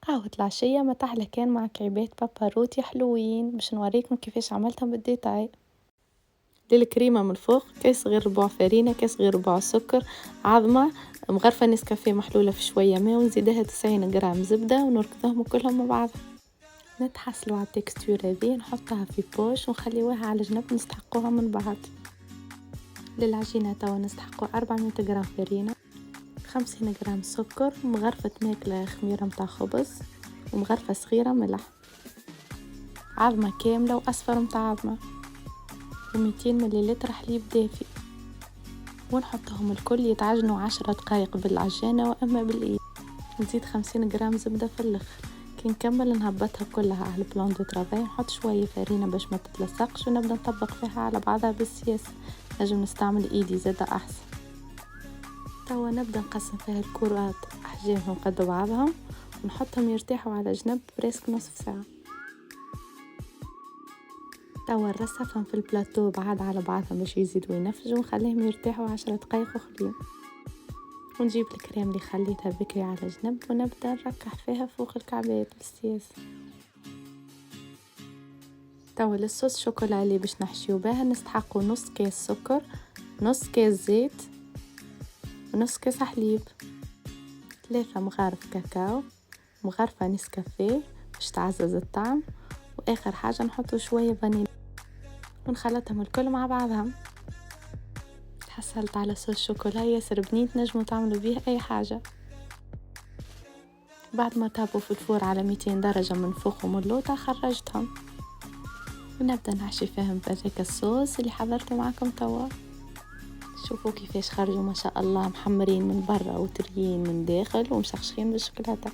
قهوة العشية ما تحلى كان مع كعبات باباروتي حلوين باش نوريكم كيفاش عملتهم بالديتاي. للكريمة من فوق كاس غير ربع فرينة، كاس غير ربع سكر، عظمة مغرفة نسكافيه محلولة في شوية ماء، ونزيدها 90 جرام زبدة ونركضهم كلهم مع بعض. نتحصلوا على التكستور هذه نحطها في بوش ونخليوها على جنب نستحقوها من بعض. للعجينة توا نستحقوا 400 جرام فرينة، 50 جرام سكر، مغرفة ماكلة خميرة متاع خبز، ومغرفة صغيرة ملح، عظمة كاملة وأصفر متاع عظمة، و200 مليلتر حليب دافي، ونحطهم الكل يتعجنوا 10 دقايق بالعجانة وأما بالإيد. نزيد 50 جرام زبدة في الآخر. كي نكمل نهبطها كلها على البلان دو ترافاي، نحط شوية فرينة باش ما تتلصقش ونبدأ نطبق فيها على بعضها بالسياسة. نجم نستعمل ايدي زادة احسن. توا نبدأ نقسم فيها الكرات احجامهم قد بعضهم ونحطهم يرتاحوا على جنب بريسك نصف ساعة. توا نرصفهم في البلاتو بعاد على بعضهم باش يزيدوا ينفجوا ونخليهم يرتاحوا 10 دقايق اخرين. ونجيب الكريم اللي خليتها بكري على جنب ونبدأ نركح فيها فوق الكعبات بالسياسة. توا للصوص شوكولا اللي باش نحشيو بها نستحقوا نص كاس سكر، نص كاس زيت، ونص كاس حليب، 3 مغارف كاكاو، مغرفة نسكافيه باش تعزز الطعم، واخر حاجة نحطو شوية فانيليا ونخلطهم الكل مع بعضهم. تحصلت على صوص شوكولا ياسر بنين تنجموا تعملوا بيه اي حاجة. بعد ما طابوا في الفور على 200 درجة من فوق ومن اللوطة خرجتهم ونبدأ نحشي فيهم بهذاك الصوص اللي حضرته معكم توا. شوفوا كيفاش خرجوا ما شاء الله، محمرين من برا وتريين من داخل ومشخشين بالشوكولاتة.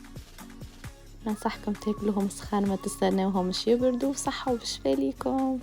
ننصحكم تاكلوهم سخان، ما تستناوهم يبردوا. صحة وبشفاء ليكم.